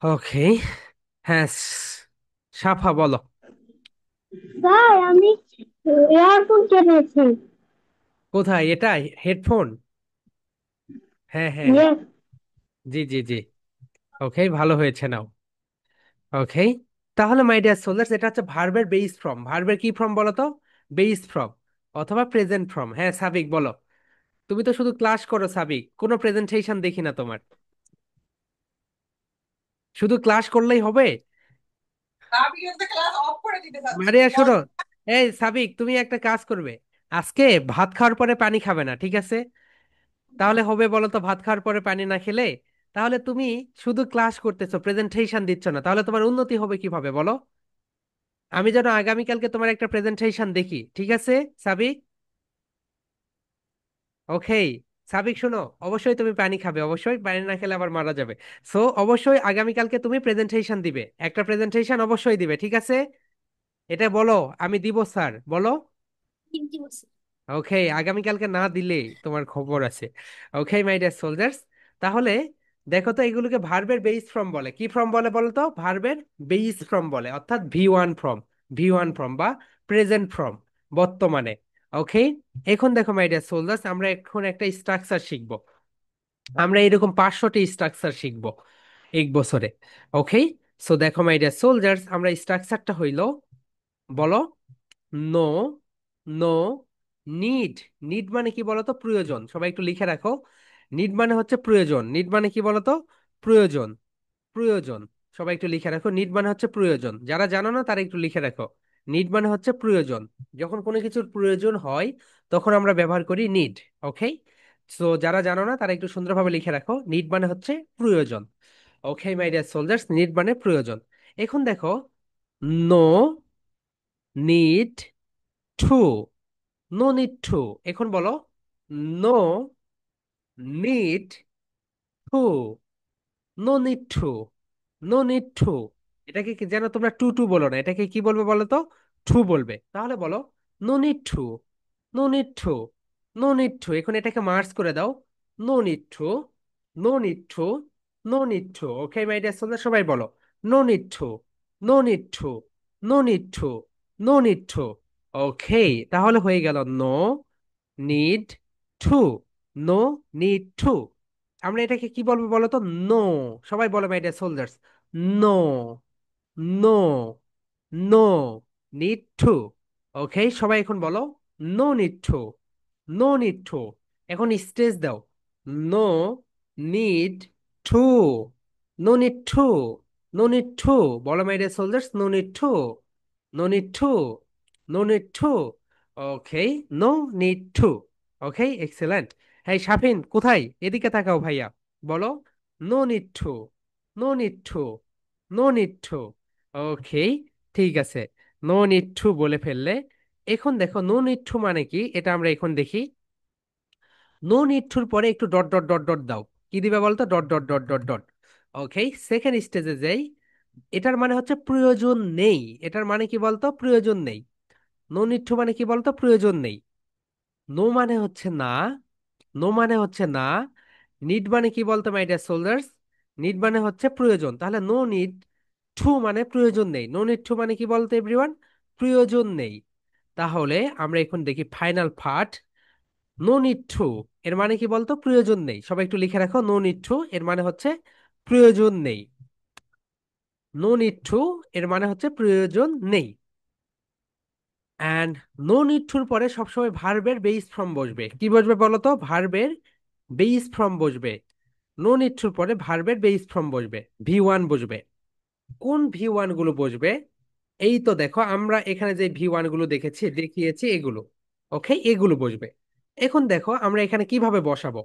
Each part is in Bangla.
ওকে। হ্যাঁ, সাফা বলো। স্যার, আমি এয়ারফোন কিনেছি। কোথায় এটাই হেডফোন? হ্যাঁ হ্যাঁ হ্যাঁ। ইয়েস। জি জি জি। ওকে, ভালো হয়েছে নাও। ওকে, তাহলে মাই ডিয়ার সোলজার্স, এটা হচ্ছে ভার্বের বেস ফর্ম। ভার্বের কি ফর্ম বলো তো? বেস ফর্ম অথবা প্রেজেন্ট ফর্ম। হ্যাঁ সাবিক বলো। তুমি তো শুধু ক্লাস করো সাবিক, কোনো প্রেজেন্টেশন দেখি না তোমার। শুধু ক্লাস করলেই হবে? মারিয়া শোনো, এই সাবিক তুমি একটা কাজ করবে। আজকে ভাত খাওয়ার পরে পানি খাবে না, ঠিক আছে? তাহলে হবে বলো তো, ভাত খাওয়ার পরে পানি না খেলে? তাহলে তুমি শুধু ক্লাস করতেছো, প্রেজেন্টেশন দিচ্ছ না, তাহলে তোমার উন্নতি হবে কিভাবে বলো? আমি যেন আগামীকালকে তোমার একটা প্রেজেন্টেশন দেখি, ঠিক আছে সাবিক? ওকে। সাবিক শোনো, অবশ্যই তুমি পানি খাবে, অবশ্যই পানি না খেলে আবার মারা যাবে। সো অবশ্যই আগামীকালকে তুমি প্রেজেন্টেশন দিবে, একটা প্রেজেন্টেশন অবশ্যই দিবে, ঠিক আছে? এটা বলো। আমি দিব স্যার, বলো। ওকে, আগামীকালকে না দিলে তোমার খবর আছে। ওকে মাই ডিয়ার সোলজার্স, তাহলে দেখো তো, এগুলোকে ভার্বের বেস ফর্ম বলে। কি ফর্ম বলে বলো তো? ভার্বের বেস ফর্ম বলে, অর্থাৎ V one form. V one form বা প্রেজেন্ট ফর্ম, বর্তমানে। ওকে। এখন দেখো মাই ডিয়ার সোলজার্স, আমরা এখন একটা স্ট্রাকচার শিখবো। আমরা এরকম 500টি স্ট্রাকচার শিখবো এক বছরে। ওকে। সো দেখো মাই ডিয়ার সোলজার্স, আমরা স্ট্রাকচারটা হইলো, বলো। No, no, need. নিড মানে কি বলতো? প্রয়োজন। সবাই একটু লিখে রাখো। নিড মানে হচ্ছে প্রয়োজন। নিড মানে কি বলতো? প্রয়োজন। প্রয়োজন। সবাই একটু লিখে রাখো, নিড মানে হচ্ছে প্রয়োজন। যারা জানো না তারা একটু লিখে রাখো। নিড মানে হচ্ছে প্রয়োজন। যখন কোনো কিছুর প্রয়োজন হয় তখন আমরা ব্যবহার করি নিড। ওকে। সো যারা জানো না তারা একটু সুন্দরভাবে লিখে রাখো, নিড মানে হচ্ছে প্রয়োজন। Okay my dear soldiers, need মানে প্রয়োজন। এখন দেখো, no need to. No need to. এখন বলো, no need to. No need to. No need to. এটাকে যেন তোমরা টু টু বলো না, এটাকে কি বলবে বলো তো? টু বলবে। তাহলে বলো, no need to. No need to. No need to. এখন এটাকে মার্জ করে দাও। No need to. No need to. No need to. Okay my dear student, সবাই বলো, no need to. No need to. No need to. No need to. Okay, তাহলে হয়ে গেল no need to. No need to. আমরা এটাকে কি বলবো বলো তো? নো। সবাই বলো my dear soldiers, no. No. No need to. Okay, সবাই এখন বলো, no need to. No need to. এখন স্টেজ দাও। No need to. No need to. No need to. বলো my dear soldiers, no need to. No need to. No need to. Okay. No need to. Okay, excellent. হ্যাঁ শাফিন কোথায়? এদিকে তাকাও ভাইয়া। বলো, no need to. No need to. No need to. Okay, ঠিক আছে। নো নিড টু বলে ফেললে। এখন দেখো, নো নিড টু মানে কি, এটা আমরা এখন দেখি। নো নিড টুর পরে একটু ডট ডট ডট ডট দাও। কি দিবে বলতো? Dot dot dot dot dot. Okay, second স্টেজে যাই। এটার মানে হচ্ছে প্রয়োজন নেই। এটার মানে কি বলতো? প্রয়োজন নেই। নো নিড টু মানে কি বলতো? প্রয়োজন নেই। নো মানে হচ্ছে না। নো মানে হচ্ছে না। নিড মানে কি বলতো মাই ডিয়ার সোলজার্স? নিড মানে হচ্ছে প্রয়োজন। তাহলে নো নিড টু মানে প্রয়োজন নেই। নো নিড টু মানে কি বলতো এভরিওয়ান? প্রয়োজন নেই। তাহলে আমরা এখন দেখি final part. No need to এর মানে কি বলতো? প্রয়োজন নেই। সবাই একটু লিখে রাখো, নো নিড টু এর মানে হচ্ছে প্রয়োজন নেই। নো নিড টু এর মানে হচ্ছে প্রয়োজন নেই। অ্যান্ড নো নিড টুর পরে সবসময় ভার্বের বেস ফর্ম বসবে। কি বসবে বলো তো? ভার্বের বেস ফর্ম বসবে। নো নিড টুর পরে ভার্বের বেস ফর্ম বসবে, ভি ওয়ান বসবে। কোন ভি ওয়ান গুলো বসবে? এই তো দেখো, আমরা এখানে যে ভি ওয়ান গুলো দেখেছি, দেখিয়েছি এগুলো। ওকে, এগুলো বসবে। এখন দেখো আমরা এখানে কিভাবে বসাবো।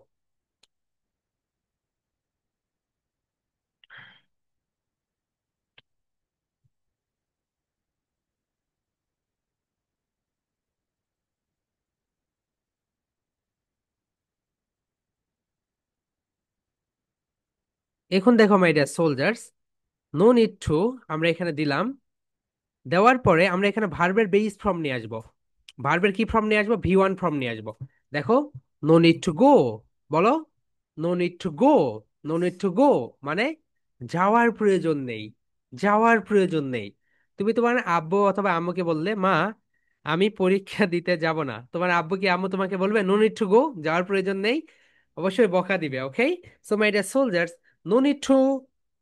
এখন দেখো my dear soldiers, no need to আমরা এখানে দিলাম। দেওয়ার পরে আমরা এখানে ভার্বের বেস ফর্ম নিয়ে আসবো। ভার্বের কি ফর্ম নিয়ে আসবো? ভি ওয়ান ফর্ম নিয়ে আসবো। দেখো, নো নিড টু গো। বলো, no need to go. No need to go মানে যাওয়ার প্রয়োজন নেই, যাওয়ার প্রয়োজন নেই। তুমি তোমার আব্বু অথবা আম্মুকে বললে, মা আমি পরীক্ষা দিতে যাব না, তোমার আব্বু কি আম্মু তোমাকে বলবে নো নিড টু গো, যাওয়ার প্রয়োজন নেই? অবশ্যই বকা দিবে। Okay, so my dear soldiers, no need to,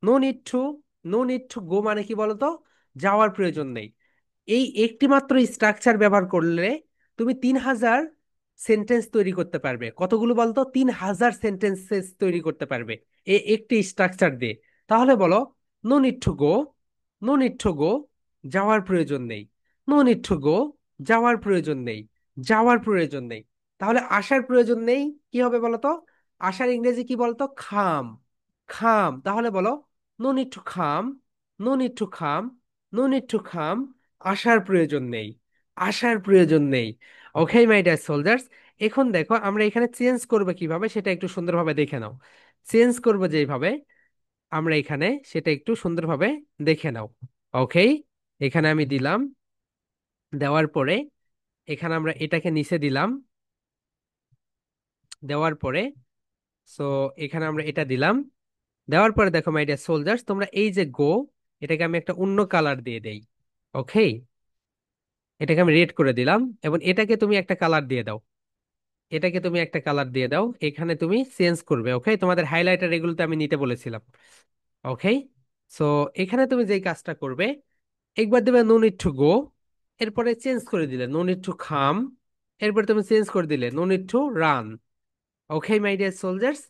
no need to, no need to go মানে কি বলতো? যাওয়ার প্রয়োজন নেই। এই একটি মাত্র স্ট্রাকচার ব্যবহার করলে তুমি 3,000 সেন্টেন্স তৈরি করতে পারবে। কতগুলো বলতো? 3,000 সেন্টেন্সেস তৈরি করতে পারবে এই একটি স্ট্রাকচার দিয়ে। তাহলে বলো, no need to go, no need to go, যাওয়ার প্রয়োজন নেই, নো নিড টু গো, যাওয়ার প্রয়োজন নেই, যাওয়ার প্রয়োজন নেই। তাহলে আসার প্রয়োজন নেই কি হবে বলতো? আসার ইংরেজি কি বলতো? খাম, খাম। তাহলে বলো, no need to come, no need to come, no need to come, আসার প্রয়োজন নেই, আসার প্রয়োজন নেই। ওকে মাই ডিয়ার সোলজার্স, এখন দেখো আমরা এখানে চেঞ্জ করবো কিভাবে সেটা একটু সুন্দরভাবে দেখে নাও। চেঞ্জ করবো যেভাবে আমরা এখানে, সেটা একটু সুন্দরভাবে দেখে নাও। ওকে, এখানে আমি দিলাম, দেওয়ার পরে এখানে আমরা এটাকে নিচে দিলাম, দেওয়ার পরে সো এখানে আমরা এটা দিলাম। দেওয়ার পরে দেখো মাই ডিয়ার সোলজার্স, তোমরা এই যে গো, এটাকে আমি একটা অন্য কালার দিয়ে দেই। ওকে, এটাকে আমি রেড করে দিলাম, এবং এটাকে তুমি একটা কালার দিয়ে দাও, এটাকে তুমি একটা কালার দিয়ে দাও, এখানে তুমি চেঞ্জ করবে। ওকে, তোমাদের হাইলাইটার এগুলোতে আমি নিতে বলেছিলাম। ওকে, সো এখানে তুমি যেই কাজটা করবে, একবার দেবে নো নিড টু গো, এরপরে চেঞ্জ করে দিলে নো নিড টু খাম, এরপর তুমি চেঞ্জ করে দিলে no need to run. Okay my dear soldiers,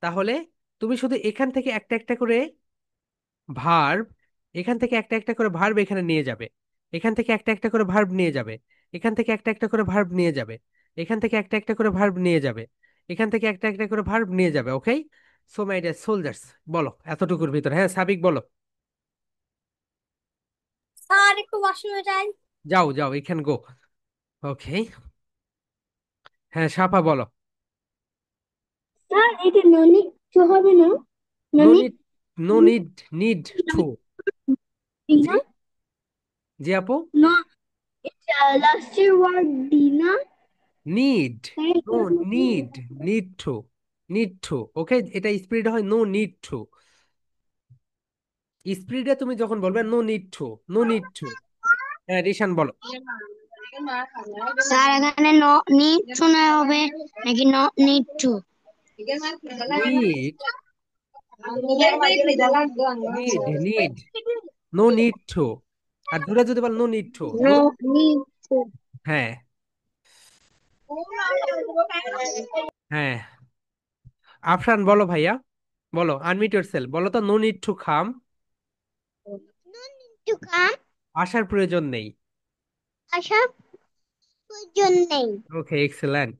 তাহলে তুমি শুধু এখান থেকে একটা একটা করে ভার্ব, এখান থেকে একটা একটা করে ভার্ব এখানে নিয়ে যাবে, এখান থেকে একটা একটা করে ভার্ব নিয়ে যাবে, এখান থেকে একটা একটা করে ভার্ব নিয়ে যাবে, এখান থেকে একটা একটা করে ভার্ব নিয়ে যাবে, এখান থেকে একটা একটা করে ভার্ব নিয়ে যাবে। ওকে, সো মাই ডিয়ার সোলজার্স, বলো এতটুকুর ভিতর, হ্যাঁ সাবিক বলো। স্যার একটু ওয়াশরুমে যাই। যাও যাও, ইউ ক্যান গো। ওকে, হ্যাঁ সাফা বলো। স্যার এটা ননি টু হবে না? নো ননি need, no need, need to. জি, ডিনা, জি আপু। না এটা লাস্টের ওয়ার্ড ডিনা, নিড, তাই no need, need to, need to. Okay, এটা স্পিড হয় নো নিড টু। স্পিডে তুমি যখন বলবে no need to, no need to. হ্যাঁ রিশান বলো। স্যার এখানে নিড টু না হবে নাকি need to? Need, need, need, no need to. আর দূরে যদি বল no need to, no. No need to. হ্যাঁ, হ্যাঁ, আফরান বলো ভাইয়া, বলো আনমিউট ইয়োরসেলফ, বলো তো no need to come, no need to come, আসার প্রয়োজন নেই। আসার প্রয়োজন নেই। ওকে এক্সেলেন্ট।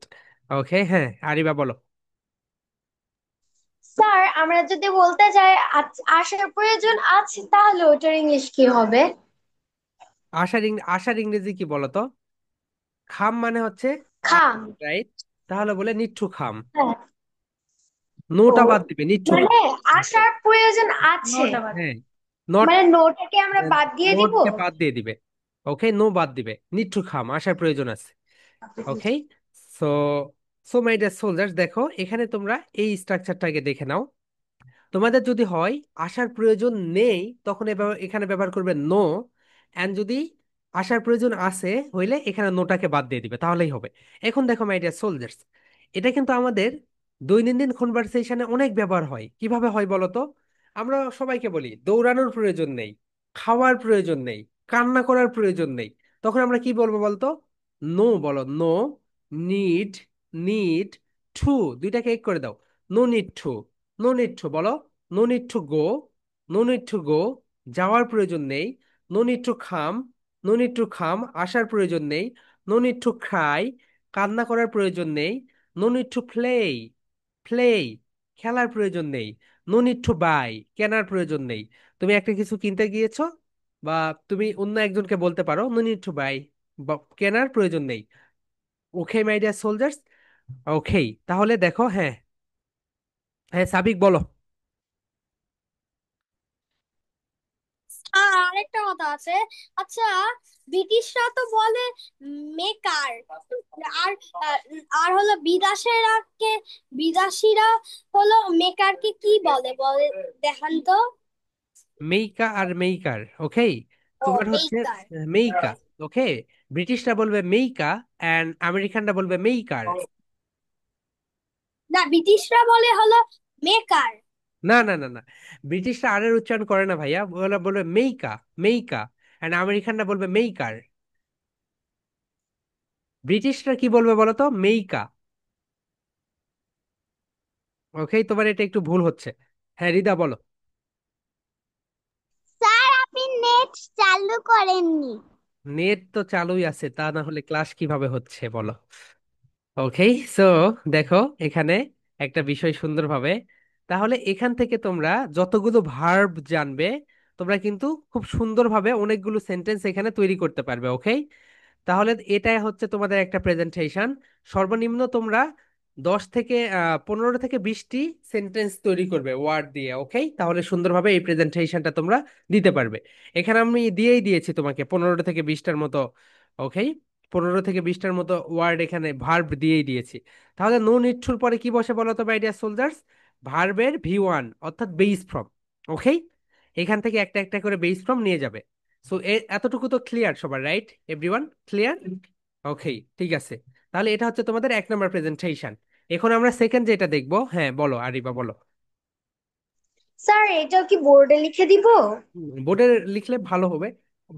ওকে, হ্যাঁ আরিবা বলো। স্যার আমরা যদি বলতে যাই আসার প্রয়োজন আছে তাহলে ওটার ইংলিশ কি হবে? আসার ইংরেজি কি বলো তো? খাম মানে হচ্ছে খাম। রাইট, তাহলে বলে নিড টু খাম, হ্যাঁ। ও নোটা বাদ দিবে, নিড টু মানে খাম। আসার প্রয়োজন আছে, হ্যাঁ, নট, মানে নোটাকে আমরা বাদ দিয়ে দিব। নোটকে বাদ দিয়ে দিবে। ওকে, নো বাদ দিবে, নিড টু খাম, আসার প্রয়োজন আছে। Okay, so, so my dear soldiers, দেখো এখানে তোমরা এই স্ট্রাকচারটাকে দেখে নাও। তোমাদের যদি হয় আসার প্রয়োজন নেই, তখন এখানে ব্যবহার করবে নো। এন্ড যদি আসার প্রয়োজন আছে হইলে এখানে নোটাকে বাদ দিয়ে দিবে, তাহলেই হবে। এখন দেখো মাই ডিয়ার সোলজার্স, এটা কিন্তু আমাদের দৈনন্দিন কনভারসেশনে অনেক ব্যবহার হয়। কিভাবে হয় বলো তো? আমরা সবাইকে বলি দৌড়ানোর প্রয়োজন নেই, খাওয়ার প্রয়োজন নেই, কান্না করার প্রয়োজন নেই। তখন আমরা কি বলবো বলতো? নো বলো, নো নিড, নিড টু, দুইটাকে এক করে দাও, no need to, no need to বলো, no need to go, no need to go, যাওয়ার প্রয়োজন নেই, no need to come, no need to come, আসার প্রয়োজন নেই, নো নিড টু ক্রাই, কান্না করার প্রয়োজন নেই, no need to play, play, খেলার প্রয়োজন নেই, নো নিড টু বাই, কেনার প্রয়োজন নেই। তুমি একটা কিছু কিনতে গিয়েছো, বা তুমি অন্য একজনকে বলতে পারো নো নিড টু বাই, কেনার প্রয়োজন নেই। ওকে মাই ডিয়ার সোলজার্স, ওকে, তাহলে দেখো, হ্যাঁ, হ্যাঁ সাবিক বলো। আর আরেকটা কথা আছে। আচ্ছা, ব্রিটিশরা তো বলে মেকার, আর আহ, আর হলো বিদেশিরা হলো মেকারকে কি বলে বলে দেখান তো। মেইকা আর মেইকার, ওকে। ও তোমার হচ্ছে মেকার। মেইকা, ওকে। ব্রিটিশরা বলবে মেইকা অ্যান্ড আমেরিকানরা বলবে মেইকার। না, ব্রিটিশরা বলে হলো মেকার। না না না না, ব্রিটিশরা আর এর উচ্চারণ করে না ভাইয়া, ওরা বলবে মেইকা, মেইকা। অ্যান্ড আমেরিকানরা বলবে মেইকার। ব্রিটিশরা কি বলবে বলো তো? মেইকা। ওকে, তোমার এটা একটু ভুল হচ্ছে। হ্যাঁ রিদা বলো। স্যার, আপনি নেট চালু করেননি। নেট তো চালুই আছে, তা না হলে ক্লাস কিভাবে হচ্ছে বলো? ওকে, সো দেখো এখানে একটা বিষয় সুন্দরভাবে, তাহলে এখান থেকে তোমরা যতগুলো ভার্ব জানবে, তোমরা কিন্তু খুব সুন্দরভাবে অনেকগুলো সেন্টেন্স এখানে তৈরি করতে পারবে, ওকে। তাহলে এটাই হচ্ছে তোমাদের একটা প্রেজেন্টেশন। সর্বনিম্ন তোমরা 10 থেকে 15 থেকে 20টি সেন্টেন্স তৈরি করবে ওয়ার্ড দিয়ে, ওকে। তাহলে সুন্দরভাবে এই প্রেজেন্টেশনটা তোমরা দিতে পারবে। এখানে আমি দিয়েই দিয়েছি তোমাকে 15 থেকে 20টার মতো, ওকে। 15 থেকে 20টার মতো ওয়ার্ড এখানে ভার্ব দিয়েই দিয়েছি। তাহলে নো নিডফুল পরে কি বসে বলো তো মাই ডিয়ার সোলজার্স? ভার্বের V1 অর্থাৎ বেস ফর্ম, ওকে। এখান থেকে একটা একটা করে বেস ফর্ম নিয়ে যাবে। সো এতটুকু তো ক্লিয়ার সবার, রাইট? Everyone clear? ওকে, ঠিক আছে। তাহলে এটা হচ্ছে তোমাদের 1 নম্বর প্রেজেন্টেশন। এখন আমরা সেকেন্ড যেটা দেখবো, হ্যাঁ বলো আরিবা বলো। স্যার, এটাও কি বোর্ডে লিখে দিব? বোর্ডে লিখলে ভালো হবে।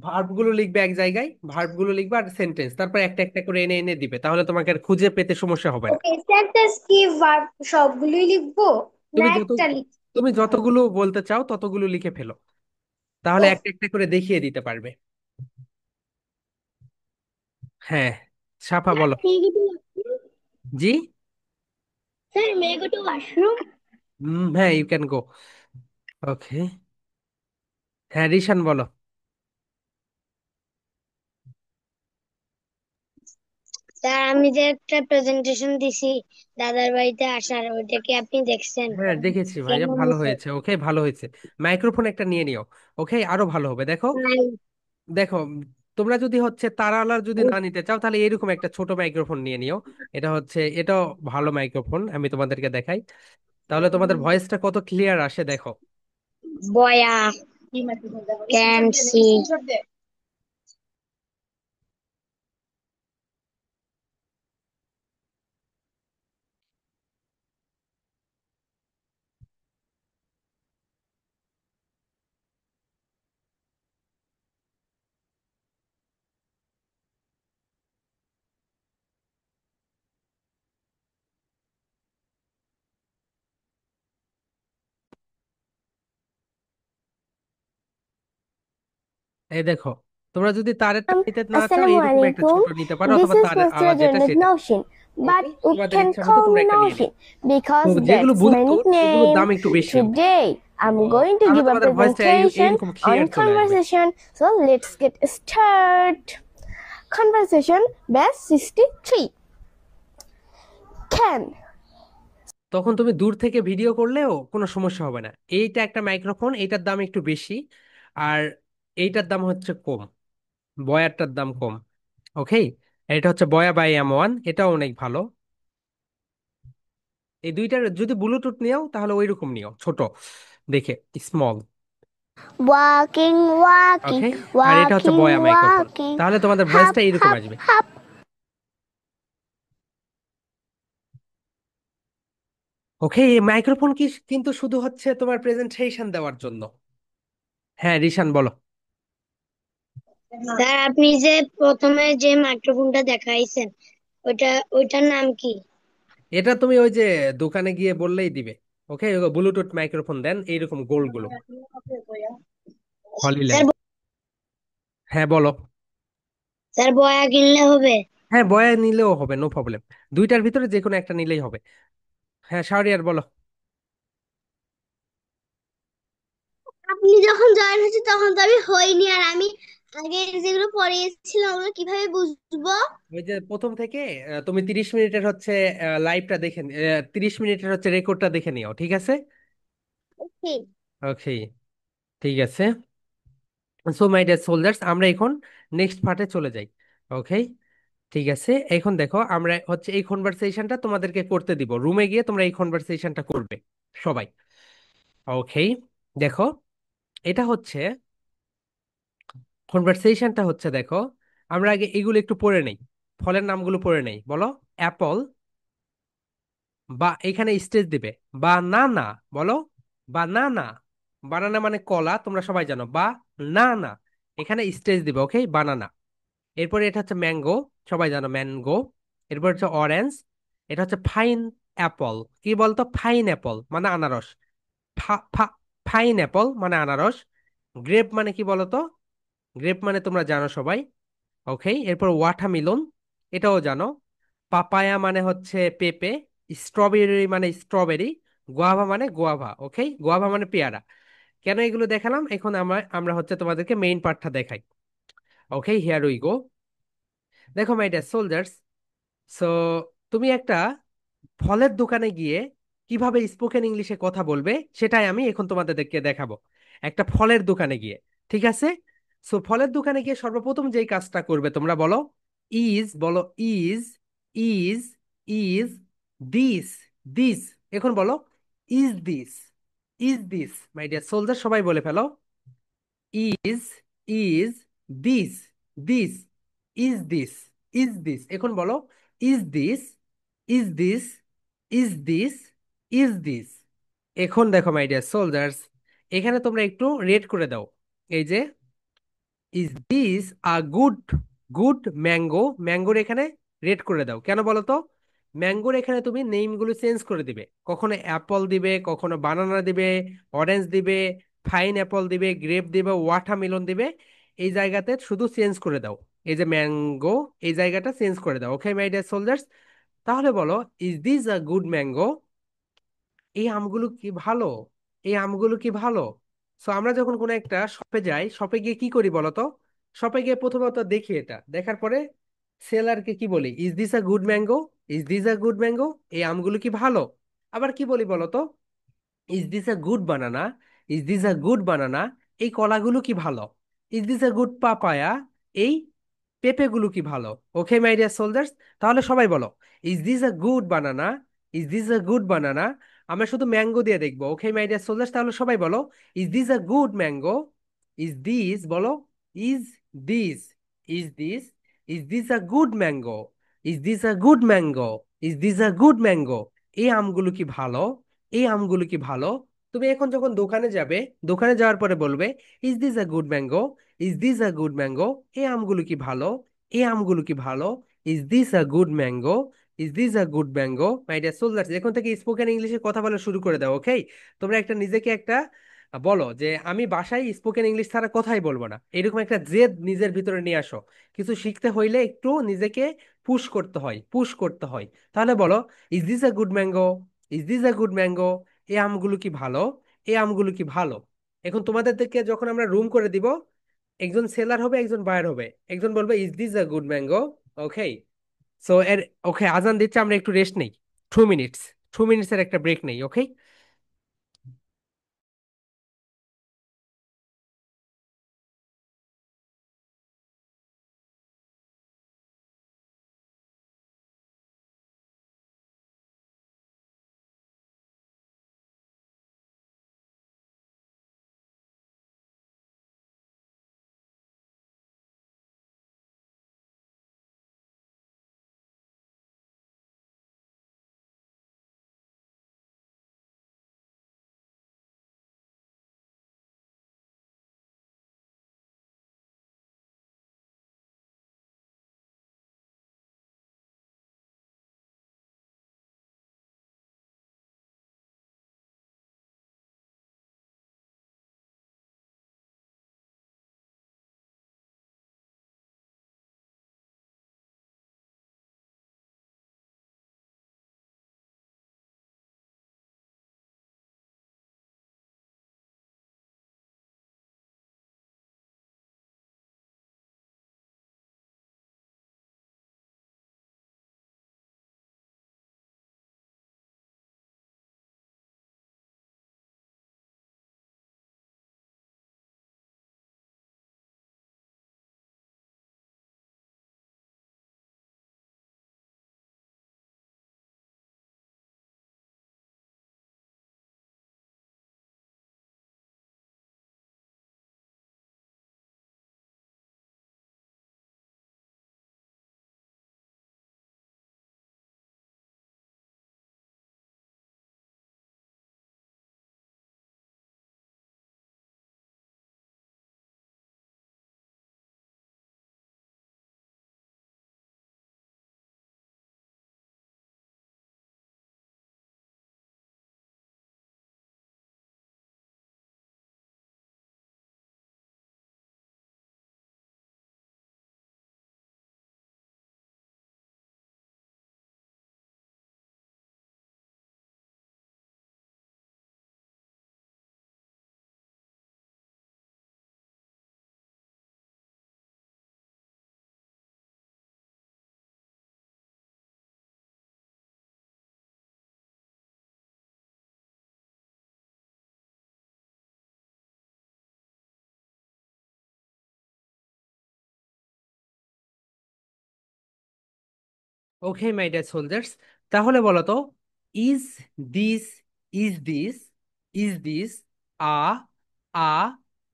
ভার্ব গুলো লিখবে এক জায়গায়, ভার্ব গুলো লিখবে আর সেন্টেন্স, তারপর একটা একটা করে এনে এনে দিবে, তাহলে তোমাকে আর খুঁজে পেতে সমস্যা হবে না। ওকে, সেন্টেন্স কি ভার্ব সবগুলোই লিখবো না তুমি যত একটা লিখতে তুমি হবে? যতগুলো বলতে চাও ততগুলো লিখে ফেলো, তাহলে একটা একটা করে দেখিয়ে দিতে পারবে। হ্যাঁ, সাফা বলো। জি। Sir, may go to washroom. হ্যাঁ, ইউ ক্যান গো। ওকে। হ্যাঁ রিশান বলো। স্যার, আমি যে একটা প্রেজেন্টেশন দিছি দাদার বাড়িতে আসার, ওইটা কি আপনি দেখছেন? হ্যাঁ দেখেছি ভাইয়া, কেমন ভালো হয়েছে? হয়েছে, ওকে ভালো হয়েছে। মাইক্রোফোন একটা নিয়ে নিও, ওকে, আরো ভালো হবে। দেখো দেখো, তোমরা যদি হচ্ছে তারালার যদি না নিতে চাও, তাহলে এরকম একটা ছোট মাইক্রোফোন নিয়ে নিও। এটা হচ্ছে, এটাও ভালো মাইক্রোফোন, আমি তোমাদেরকে দেখাই। তাহলে তোমাদের ভয়েসটা কত ক্লিয়ার আসে দেখো। বয়া ক্যান সি। এই দেখো, তোমরা যদি তারেরটা নিতে না চাও, Assalamu এইরকম একটা alaikum. ছোট নিতে পারো, This অথবা is তার Mr. আওয়াজ যেটা Jannat সেটা। Naushin, ওকে, but you তোমাদের can ইচ্ছা মতো call তোমরা me একটা নিয়ে নিও। Naushin তো because যেগুলো that's my বুলটুথ এগুলোর nickname. দাম একটু বেশি। Today, I'm going to তাহলে give a তোমাদের ভয়েসটা presentation এইরকম on ক্লিয়ার চলে আসবে। conversation. So let's get started. Conversation base 63. Can. তখন তুমি দূর থেকে ভিডিও করলেও কোনো সমস্যা হবে না। এইটা একটা মাইক্রোফোন, এইটার দাম একটু বেশি, আর এইটার দাম হচ্ছে কম, বয়ারটার দাম কম, ওকে। এটা হচ্ছে বয়া বাই M1, এটাও অনেক ভালো। এই দুইটার যদি ব্লুটুথ নিও তাহলে ওই রকম নিও, ছোট দেখে, স্মল, Walking, walking, ওকে। আর এটা হচ্ছে walking, বয়া মাইক্রোফোন, walking. তাহলে তোমাদের Hop, ভয়েসটা এইরকম hop, আসবে। hop. ওকে, এই মাইক্রোফোন কি কিন্তু শুধু হচ্ছে তোমার প্রেজেন্টেশন দেওয়ার জন্য। হ্যাঁ রিশান বলো। স্যার, আপনি যে প্রথমে যে মাইক্রোফোনটা দেখাইছেন, ওইটার নাম কি? এটা তুমি ওই যে দোকানে গিয়ে বললেই দিবে, ওকে। ব্লুটুথ মাইক্রোফোন দেন এইরকম গোলগুলো, স্যার, হলিল্যান্ড। হ্যাঁ বলো। স্যার বয়া কিনলে হবে? হ্যাঁ বয়া নিলেও হবে, নো প্রবলেম। দুইটার ভিতরে যে কোনো একটা নিলেই হবে। হ্যাঁ শাহরিয়ার বলো। আপনি যখন জয়েন হয়েছে তখন তো আমি হইনি, আর আমি আগে যেগুলো পড়িয়েছিলাম ওগুলো কিভাবে বুঝবো? ওই যে প্রথম থেকে তুমি 30 মিনিটের হচ্ছে লাইভটা দেখে 30 মিনিটের হচ্ছে রেকর্ডটা দেখে নিও, ঠিক আছে? ওকে। ওকে, ঠিক আছে। সো মাই ডিয়ার সোলজার্স, আমরা এখন নেক্সট পার্টে চলে যাই, ওকে। ঠিক আছে, এখন দেখো আমরা হচ্ছে এই কনভারসেশনটা তোমাদেরকে করতে দিব, রুমে গিয়ে তোমরা এই কনভারসেশনটা করবে সবাই, ওকে। দেখো, এটা হচ্ছে কনভারসেশনটা হচ্ছে, দেখো আমরা আগে এগুলো একটু পড়ে নেই, ফলের নামগুলো পড়ে নেই। বলো অ্যাপল, বা এখানে স্টেজ দিবে বানানা। বলো বানানা। বানানা মানে কলা, তোমরা সবাই জানো। বা না না, এখানে স্টেজ দিবে, ওকে, বানানা। এরপরে এটা হচ্ছে ম্যাঙ্গো, সবাই জানো ম্যাঙ্গো। এরপর হচ্ছে অরেঞ্জ, এটা হচ্ছে ফাইন অ্যাপল। কি বলতো? ফাইন অ্যাপল মানে আনারস। ফাইন অ্যাপল মানে আনারস। গ্রেপ মানে কি বলতো? গ্রেপ মানে তোমরা জানো সবাই, ওকে। এরপর ওয়াটারমেলন, এটাও জানো। পাপায়া মানে হচ্ছে পেঁপে। স্ট্রবেরি মানে স্ট্রবেরি। গোয়াভা মানে গোয়াভা, ওকে, গোয়াভা মানে পেয়ারা। কেন এগুলো দেখালাম? এখন আমরা আমরা হচ্ছে তোমাদেরকে মেইন পার্টটা দেখাই। ওকে, হিয়ার উই গো। দেখো মাই ডিয়ার সোলজার্স, সো তুমি একটা ফলের দোকানে গিয়ে কিভাবে স্পোকেন ইংলিশে কথা বলবে সেটাই আমি এখন তোমাদেরকে দেখাবো। একটা ফলের দোকানে গিয়ে, ঠিক আছে? সো ফলের দোকানে গিয়ে সর্বপ্রথম যেই কাজটা করবে তোমরা, বলো ইজ। বলো is, is, is this, this. এখন বলো is this, is this. My dear soldier, সবাই বলে ফেলো is, is this, this, is this, is this. এখন বলো is this, is this, is this, is this. এখন দেখো মাই ডিয়ার সোলজার্স, এখানে তোমরা একটু রেড করে দাও। এই যে is this a good, good mango, ম্যাঙ্গোর এখানে রেড করে দাও। কেন বলো তো? ম্যাঙ্গোর এখানে তুমি নেমগুলো চেঞ্জ করে দিবে, কখনো অ্যাপল দিবে, কখনো বানানা দিবে, অরেঞ্জ দিবে, ফাইন অ্যাপল দিবে, গ্রেপ দিবে, ওয়াটারমেলন দিবে। এই জায়গাতে শুধু চেঞ্জ করে দাও। এই যে ম্যাঙ্গো, এই জায়গাটা চেঞ্জ করে দাও, ওকে মাই ডিয়ার সোলজার্স। তাহলে বলো is this a good mango, এই আমগুলো কি ভালো, এই আমগুলো কি ভালো। সো আমরা যখন কোনো একটা শপে যাই, শপে গিয়ে কি করি বলো তো? শপে গিয়ে প্রথমত দেখি, এটা দেখার পরে সেলারকে কি বলি? Is this a good mango, is this a good mango, এই আমগুলো কি ভালো। আবার কি বলি বলো তো? Is this a good banana, is this a good banana, এই কলাগুলো কি ভালো। Is this a good papaya, এই পেঁপেগুলো কি ভালো। ওকে মাই ডিয়ার সোলজার্স, তাহলে সবাই বলো is this a good banana, is this a good banana. আমরা শুধু ম্যাঙ্গো দিয়ে দেখবো, ওকে মাই ডিয়ার সোলজার্স। তাহলে সবাই বলো is this a good mango, is this, বলো is this, is this, is this a good mango, is this a good mango, is this a good mango, এই আমগুলো কি ভালো, এই আমগুলো কি ভালো। তুমি এখন যখন দোকানে যাবে, দোকানে যাওয়ার পরে বলবে is this a good mango, is this a good mango, এই আমগুলো কি ভালো, এই আমগুলো কি ভালো। Is this a good mango, is this a good mango. My dear soldiers, এখন থেকে স্পোকেন ইংলিশে কথা বলা শুরু করে দাও, ওকে? তোমরা একটা নিজেকে একটা বলো যে আমি বাসায় স্পোকেন ইংলিশ ছাড়া কথাই বলবো না, এরকম একটা জেদ নিজের ভিতরে নিয়ে আসো। কিছু শিখতে হইলে একটু নিজেকে পুশ করতে হয়, পুশ করতে হয়। তাহলে বলো is this a good mango, is this a good mango, এই আমগুলো কি ভালো, এই আমগুলো কি ভালো। এখন তোমাদের থেকে যখন আমরা রুম করে দিব, একজন সেলার হবে, একজন বায়ার হবে। একজন বলবে is this a good mango, okay. So এর, ওকে, আজান দিচ্ছে, আমরা একটু রেস্ট নেই। 2 মিনিটস, 2 মিনিটসের একটা ব্রেক নেই, ওকে। ওকে মাই ডিয়ার সোলজার্স, তাহলে বলো তো, is this is this is this a a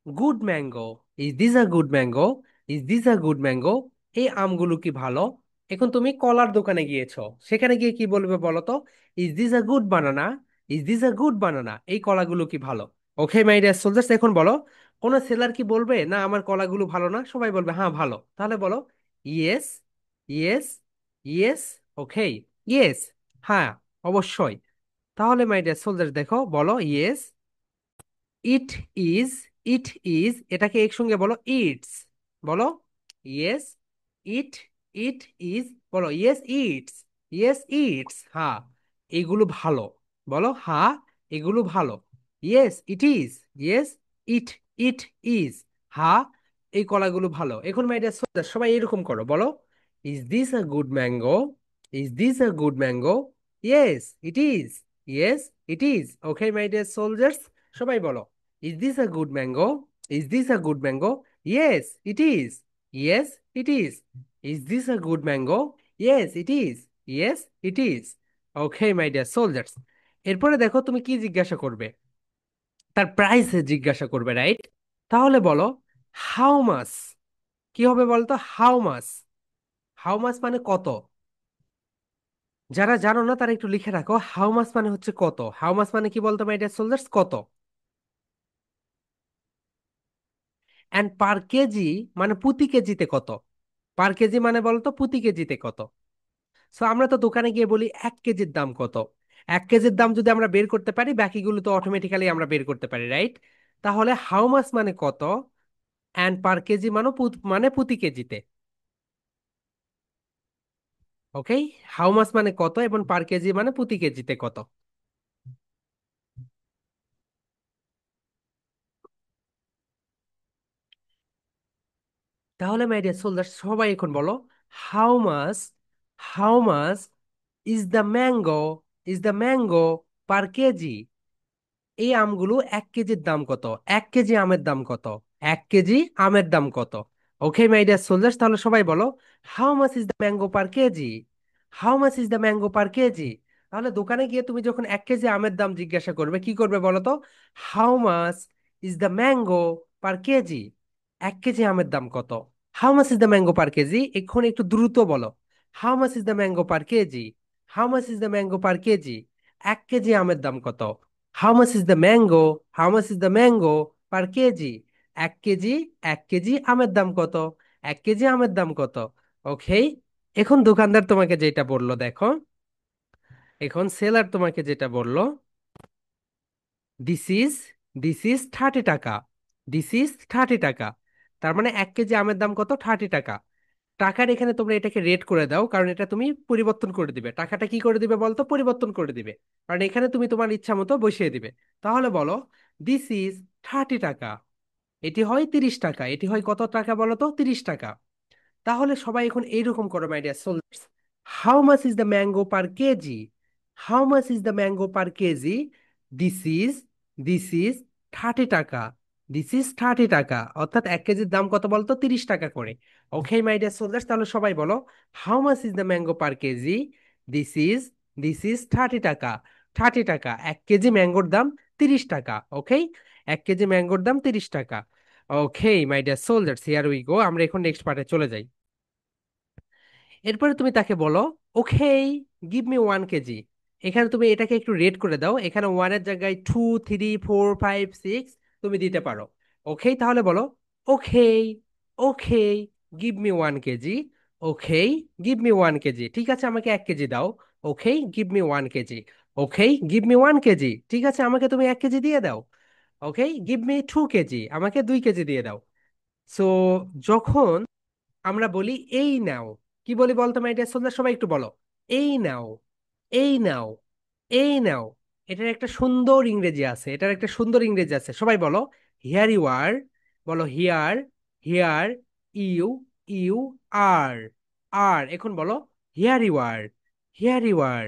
good mango? Is this a good mango? Is this a good mango? এই আমগুলো কি ভালো? এখন তুমি কলার দোকানে গিয়েছো, সেখানে গিয়ে কি বলবে বলো তো? Is this a good banana? Is this a good banana? এই কলাগুলো কি ভালো? ওকে মাই ডিয়ার সোলজার্স, এখন বলো, কোন সেলার কি বলবে না আমার কলাগুলো ভালো না? সবাই বলবে হ্যাঁ ভালো। তাহলে বলো ইয়েস, ইয়েস, ইয়েস। ওকে, ইয়েস, হ্যাঁ, অবশ্যই। তাহলে মাই ডিয়ার সোলজার দেখো, বলো yes, it is, it is, এটাকে একসঙ্গে বলো ইটস। বলো ইয়েস, ইট, ইট ইজ, বলো ইয়েস ইটস, ইয়েস ইটস, হ্যাঁ এগুলো ভালো। বলো হ্যাঁ এগুলো ভালো। Yes it is, yes it, it is, হ্যাঁ এই কলাগুলো ভালো। এখন মাই ডিয়ার সোলজার সবাই এরকম করো, বলো is this a good mango? Is this a good mango? Yes it is, yes it is. Okay my dear soldiers, সবাই বলো is this a good mango? Is this a good mango? Yes it is, yes it is. Is this a good mango? Yes it is, yes it is. Okay my dear soldiers, এরপরে দেখো তুমি কি জিজ্ঞাসা করবে, তার প্রাইস জিজ্ঞাসা করবে, রাইট? তাহলে বলো হাউ মাস? কি হবে বলতো? How much? হাউ মাস মানে কত? যারা জানো না তারা একটু লিখে রাখো, হাউ মাস মানে হচ্ছে কত। হাউ মাস মানে কি বলতো মাই ডিয়ার সোলজার্স? কত। অ্যান্ড পার কেজি মানে প্রতি কেজিতে কত? পার কেজি মানে বলতো প্রতি কেজিতে কত? সো আমরা তো দোকানে গিয়ে বলি 1 কেজির দাম কত। 1 কেজির দাম যদি আমরা বের করতে পারি, বাকিগুলো তো অটোমেটিক্যালি আমরা বের করতে পারি, রাইট? তাহলে হাউ মাস মানে কত, অ্যান্ড পার কেজি মানে মানে প্রতি কেজিতে। ওকে, হাউ মাস মানে কত এবং পার কেজি মানে প্রতি কেজিতে কত। তাহলে মাই ডিয়ার সোলজার সবাই এখন বলো how much, how much is the mango, is the mango per KG? এই আমগুলো 1 কেজির দাম কত? 1 কেজি আমের দাম কত? 1 কেজি আমের দাম কত? ওকে মাই ডিয়ার সোলজার্স, তাহলে সবাই বলো how much is the mango per KG? How much is the mango per KG? তাহলে দোকানে গিয়ে তুমি যখন 1 কেজি আমের দাম জিজ্ঞাসা করবে, কি করবে বলো তো? How much is the mango per KG? 1 KG আমের দাম কত? How much is the mango per KG? এখন একটু দ্রুত বলো, how much is the mango per KG? How much is the mango per KG? 1 KG আমের দাম কত? How much is the mango? How much is the mango per KG? 1 KG, 1 KG আমের দাম কত? 1 কেজি আমের দাম কত? ওকে, এখন দোকানদার তোমাকে যেটা বললো দেখো, এখন সেলার তোমাকে যেটা বললো, দিস ইজ, দিস ইজ 30 টাকা, দিস ইজ 30 টাকা। তার মানে 1 কেজি আমের দাম কত? 30 টাকা। টাকার এখানে তোমরা এটাকে রেট করে দাও, কারণ এটা তুমি পরিবর্তন করে দিবে। টাকাটা কি করে দিবে বলতো? পরিবর্তন করে দিবে, কারণ এখানে তুমি তোমার ইচ্ছা মতো বসিয়ে দিবে। তাহলে বলো দিস ইজ 30 টাকা, এটি হয় 30 টাকা। এটি হয় কত টাকা বলো তো? 30 টাকা। তাহলে সবাই এখন এইরকম করো my dear soldiers, how much is the mango per KG? How much is the mango per KG? This is, this is 30 টাকা, দিস ইজ 30 টাকা। অর্থাৎ 1 কেজির দাম কত বলতো? 30 টাকা করে। ওকে মাই ডিয়ার সোলজার্স, তাহলে সবাই বলো how much is the mango per KG? This is, this is 30 টাকা। 30 টাকা, 1 কেজি ম্যাঙ্গোর দাম 30 টাকা। ওকে, 1 কেজি ম্যাঙ্গোর দাম 30 টাকা। Okay my dear soldiers, here we go, আমরা এখন নেক্সট পার্টে চলে যাই। এরপরে তুমি তাকে বলো ওকে, গিভ মি 1 কেজি। এখানে তুমি এটাকে একটু রেট করে দাও, এখানে ওয়ানের জায়গায় 2, 3, 4, 5, 6 তুমি দিতে পারো। ওকে, তাহলে বলো ওকে, ওকে গিভ মি 1 কেজি। ওকে গিভ মি 1 কেজি, ঠিক আছে আমাকে 1 কেজি দাও। ওকে গিভ মি 1 কেজি। ওকে গিভ মি 1 কেজি, ঠিক আছে আমাকে তুমি 1 কেজি দিয়ে দাও। ওকে গিভ মি 2 কেজি, আমাকে 2 কেজি দিয়ে দাও। সো যখন আমরা বলি এই নাও, কি বলি বলতো মাই ডিয়ার সোলজার? সবাই একটু বলো এই নাও, এই নাও, এই নাও। এটার একটা সুন্দর ইংরেজি আছে, এটার একটা সুন্দর ইংরেজি আছে, সবাই বলো হিয়ার ইউ আর। বলো here, here you, you are, are. এখন বলো here you are, here you are,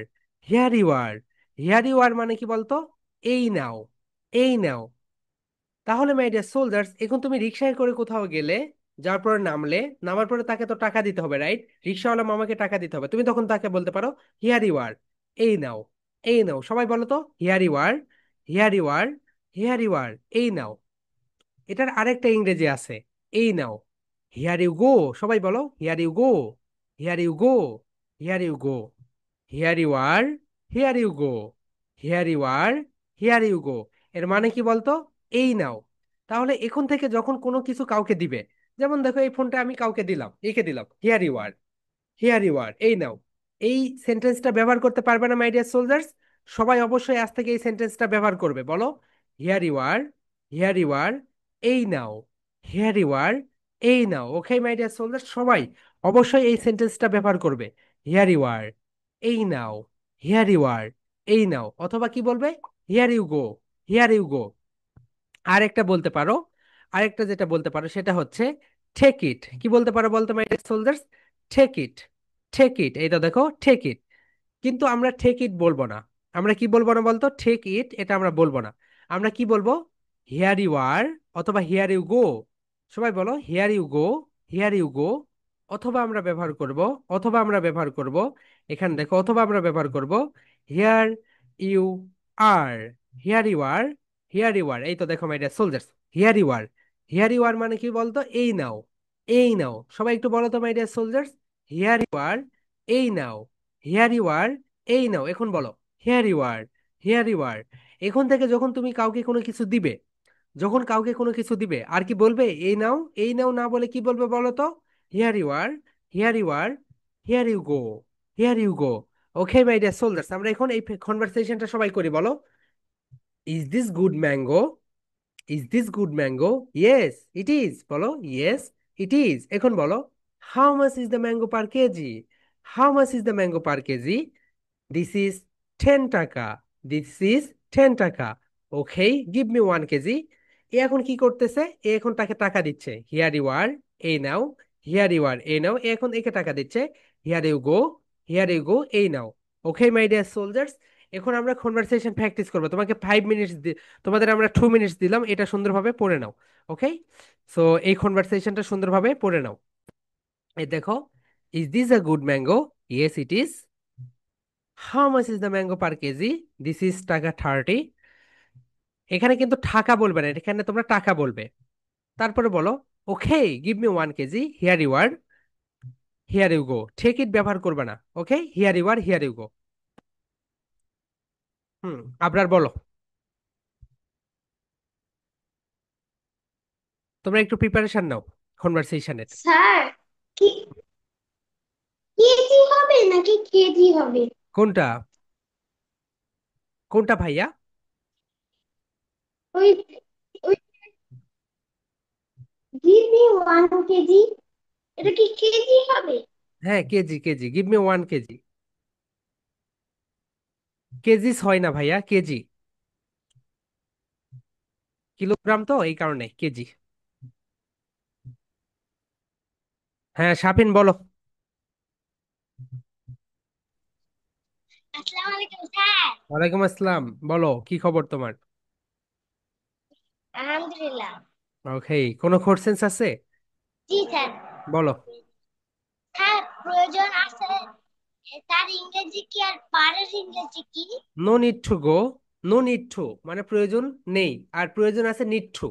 here you are. Here you are মানে কি বলতো? এই নাও, এই নাও। তাহলে মাই ডিয়ার সোলজার্স, এখন তুমি রিক্সায় করে কোথাও গেলে, যাওয়ার পরে নামলে, নামার পরে তাকে তো টাকা দিতে হবে, রাইট? রিক্সাওয়ালা মামাকে টাকা দিতে হবে, তুমি তখন তাকে বলতে পারো হিয়ার ইউ আর, এই নাও, এই নাও। সবাই বলো তো, here you are, here you are, here you are, এই নাও। এটার আরেকটা ইংরেজি আছে, এই নাও, হিয়ার ইউ গো। সবাই বলো, here you go, here you go, here you go, here you are, here you go, here you are, here you go. এর মানে কি বলতো? এই নাও। তাহলে এখন থেকে যখন কোনো কিছু কাউকে দিবে, যেমন দেখো এই ফোনটা আমি কাউকে দিলাম, একে দিলাম, here you are, here you are, এই নাও। এই সেন্টেন্সটা ব্যবহার করতে পারবে না মাই ডিয়ার সোলজার্স? সবাই অবশ্যই আজ থেকে এই সেন্টেন্সটা ব্যবহার করবে, বলো here you are, here you are, এই নাও, হিয়ার ইউ আর, এই নাও। ওকে মাই ডিয়ার সোলজার্স, সবাই অবশ্যই এই সেন্টেন্সটা ব্যবহার করবে, হিয়ার ইউ আর, এই নাও, হিয়ার ইউ আর, এই নাও। অথবা কি বলবে? Here you go, here you go. আরেকটা বলতে পারো, আরেকটা যেটা বলতে পারো সেটা হচ্ছে টেক ইট। কি বলতে পারো বলতো my soldiers? Take it, take it. এই তো দেখো, টেক ইট। কিন্তু আমরা টেক ইট বলবো না। আমরা কি বলবো না বলতো? টেক ইট, এটা আমরা বলবো না। আমরা কি বলবো? হিয়ার ইউ আর, অথবা হিয়ার ইউ গো। সবাই বলো here you go, here you go. অথবা আমরা ব্যবহার করব, অথবা আমরা ব্যবহার করব, এখানে দেখো, অথবা আমরা ব্যবহার করব here you are, here you are, here you are. এই তো দেখো my dear soldiers, here you are, here you are মানে কি বলতো? এই নাও, এই নাও। সবাই একটু বলো তো my dear soldiers, here you are, এই নাও, হিয়ার ইউ আর, এই নাও। এখন বলো here you are, here you are. এখন থেকে যখন তুমি কাউকে কোনো কিছু দিবে, যখন কাউকে কোনো কিছু দিবে, আর কি বলবে? এই নাও, এই নাও না বলে কি বলবে বলো তো? Here you are, here you are, here you go, here you go. Okay my dear soldiers, আমরা এখন এই কনভারসেশনটা সবাই করি, বলো is this good mango, is this good mango, yes it is. বলো ইয়েস ইট ইজ। এখন বলো how much is the mango per KG, how much is the mango per KG? This is 10 টাকা, দিস ইজ 10 টাকা। Okay, give me 1 KG. এ এখন কি করতেছে? এ এখন তাকে টাকা দিচ্ছে, হিয়ার ইউ আর, এই নাও, হিয়ার ইউ আর, এই নাও। এ এখন একে টাকা দিচ্ছে, here you go, here you go, এই নাও। ওকে মাই ডিয়ার সোলজার্স, এখন আমরা কনভারসেশন প্র্যাকটিস করবো। তোমাকে 5 মিনিটস, তোমাদের আমরা 2 মিনিটস দিলাম, এটা সুন্দরভাবে পড়ে নাও। ওকে, সো এই কনভারসেশনটা সুন্দরভাবে পড়ে নাও। এই দেখো, is this a good mango? Yes it is. How much is the mango per KG? This is টাকা 30। এখানে কিন্তু টাকা বলবে না, এখানে তোমরা টাকা বলবে। তারপরে বলো ওকে, give me 1 KG, here you are, here you go. Take it ব্যবহার করবে না। ওকে, here you are, here you গো। আবার বলো, তোমরা একটু প্রিপারেশন নাও কনভারসেশনের। স্যার, কি কেজি হবে নাকি কেজি হবে? কোনটা, কোনটা ভাইয়া? ওই ওই গিভ মি 1 কেজি, এটা কি কেজি হবে? হ্যাঁ, KG, KG, give me 1 KG. KGs হয় না ভাইয়া, কেজি। কিলোগ্রাম তো, এই কারণে কেজি। হ্যাঁ শাফিন বলো। আসসালামু আলাইকুম স্যার। ওয়ালাইকুম আসসালাম, বলো কি খবর তোমার? আলহামদুলিল্লাহ। ওকে, কোনো কোশ্চেন্স আছে? জি স্যার। বলো। স্যার, প্রয়োজন আছে, তার ইংরেজি কি আর পারের ইংরেজি কি? No need to go, no need to মানে প্রয়োজন নেই, আর প্রয়োজন আছে নিড টু।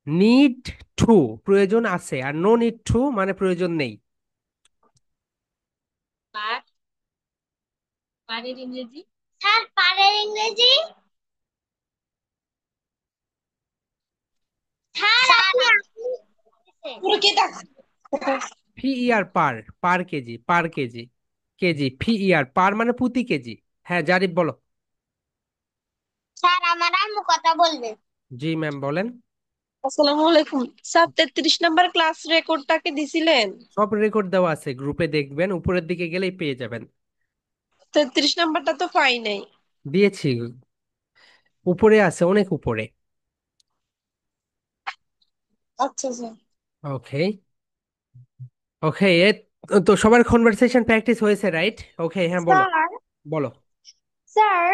নিড টু প্রয়োজন আছে, আর নো নিড টু মানে প্রয়োজন নেই। পার, পারের ইংরেজি? স্যার, পারের ইংরেজি? স্যার, পুরো কি দেখ? ফি ইয়ার পার, পার কেজি, পার কেজি, কেজি ফি ইয়ার পার মানে প্রতি কেজি। হ্যাঁ জারিফ বলো। স্যার, আমার আম্মু কথা বলবে। জি ম্যাম বলেন। আসসালামু আলাইকুম স্যার, 33 নম্বর ক্লাস রেকর্ডটাকে দিছিলেন? সব রেকর্ড দেওয়া আছে গ্রুপে, দেখবেন উপরের দিকে গেলেই পেয়ে যাবেন। 33 নম্বরটা তো পাই নাই। দিয়েছি, উপরে আছে, অনেক উপরে। আচ্ছা স্যার। ওকে, ওকে, তো সবার কনভারসেশন প্র্যাকটিস হয়েছে, রাইট? ওকে, হ্যাঁ বলো, স্যার, বলো। Sir,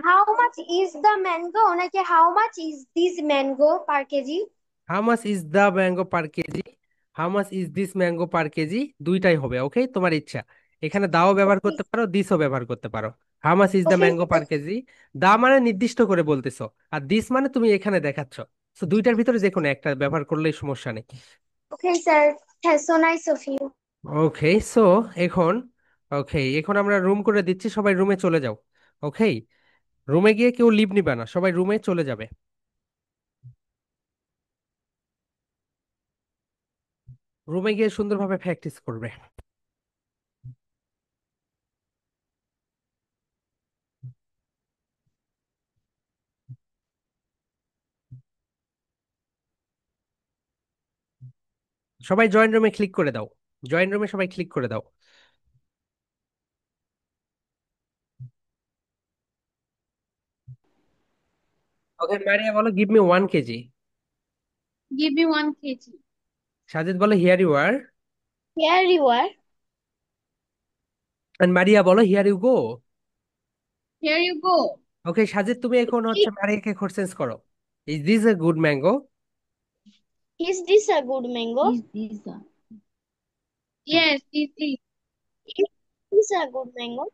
how much is the mango নাকি how much is this mango per KG? How much is the mango per KG, how much is this mango per kg, দুইটাই হবে। ওকে, তোমার ইচ্ছা। এখানে দাও ব্যবহার ওকে করতে পারো, দিসও ব্যবহার করতে পারো। How much is the okay mango per kg, the মানে নির্দিষ্ট করে বলতেছো, আর দিস মানে তুমি এখানে দেখাচ্ছ। তো দুইটার ভিতরে যে কোনো একটা ব্যবহার করলেই সমস্যা নেই। ওকে স্যার, হ্যাঁ, so nice of you. Okay, so এখন, ওকে এখন আমরা রুম করে দিচ্ছি, সবাই রুমে চলে যাও। ওকে, রুমে গিয়ে কেউ লিভ নিবে না, সবাই রুমে চলে যাবে। রুমে গিয়ে সুন্দরভাবে প্র্যাকটিস করবে। সবাই জয়েন রুমে ক্লিক করে দাও, জয়েন রুমে সবাই ক্লিক করে দাও। ওকে, মারিয়া বলো give me 1 KG. Give me 1 kg. Sajid বলো here you are. Here you are. And মারিয়া বলো here you go. Here you go. ওকে সাজিদ, তুমি এখন হচ্ছে মারিয়াকে কোশ্চেন্স করো। Is this a good mango? Is this a good mango? Is this a? Yes, it is. Is this a good mango?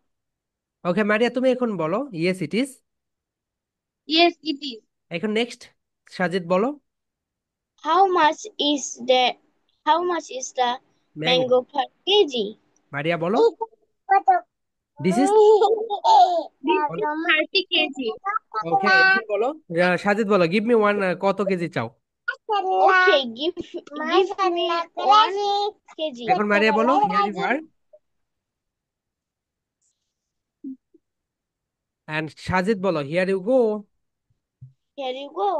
ওকে মারিয়া, তুমি এখন বলো yes it is. Yes, it is. এখন নেক্সট সাজিদ বলো how much is the how much is the mango. Mango per kg? Maria বলো this is. This is 30 kg. Okay এখন বলো সাজিদ বলো গিভ মি ওয়ান, কত কেজি চাও? Okay, give me 1 kg. এখন মারিয়া বলো here you are. And Sajid বলো here you go. Here you go.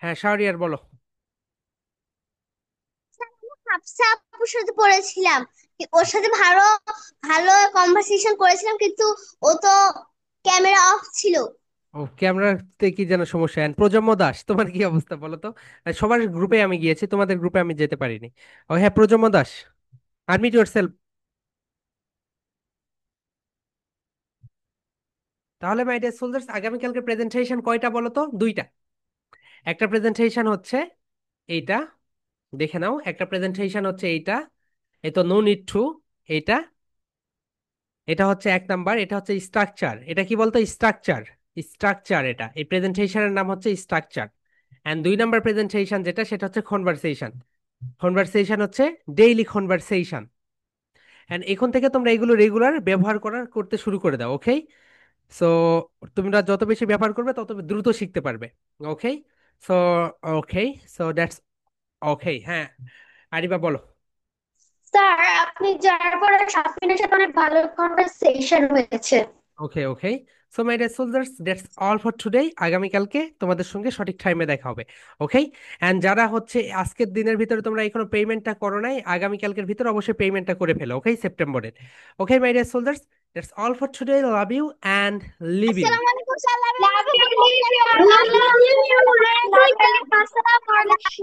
হ্যাঁ শাহরিয়ার বলো। হাফসা আপুর সাথে পড়েছিলাম, ওর সাথে ভালো ভালো কনভারসেশন করেছিলাম, কিন্তু ও তো ক্যামেরা অফ ছিল। ও ক্যামেরাতে কি যেন সমস্যা। এন্ড প্রজন্ম দাস, তোমার কি অবস্থা বলো তো? সবার গ্রুপে আমি গিয়েছি, তোমাদের গ্রুপে আমি যেতে পারিনি। ও হ্যাঁ, প্রজন্ম দাস, আনমিউট ইয়োরসেলফ। তাহলে মাই ডিয়ার সোলজার্স, আগামীকালকে প্রেজেন্টেশন কয়টা বলো তো? দুইটা। একটা প্রেজেন্টেশন হচ্ছে এইটা, দেখে নাও। একটা প্রেজেন্টেশন হচ্ছে এইটা, এই তো নো নিড টু। এইটা, এটা হচ্ছে 1 নাম্বার, এটা হচ্ছে স্ট্রাকচার। এটা কি বলতো? Structure, structure. এটা এই প্রেজেন্টেশনের নাম হচ্ছে স্ট্রাকচার। এন্ড 2 নাম্বার প্রেজেন্টেশন যেটা, সেটা হচ্ছে কনভারসেশন। কনভারসেশন হচ্ছে ডেইলি কনভারসেশন। এন্ড এখন থেকে তোমরা এগুলো রেগুলার ব্যবহার করতে শুরু করে দাও। ওকে, সো তোমরা যত বেশি ব্যবহার করবে তত দ্রুত শিখতে পারবে। Okay, so okay, so that's okay. হ্যাঁ আরিবা বলো। স্যার, আপনি যাওয়ার পরে সাফিনের সাথে অনেক ভালো কনভারসেশন হয়েছে। Okay okay, so my dear soldiers, that's all for today. আগামীকালকে তোমাদের সঙ্গে সঠিক টাইমে দেখা হবে। ওকে, অ্যান্ড যারা হচ্ছে আজকের দিনের ভিতরে তোমরা এখনো পেমেন্টটা করো নাই, আগামীকালকের ভিতরে অবশ্যই পেমেন্টটা করে ফেলো। ওকে, সেপ্টেম্বরের। Okay my dear soldiers, that's all for today. Love you and live you. আসসালামু আলাইকুম sir. Love you. Love you. Love you. আসসালামু আলাইকুম।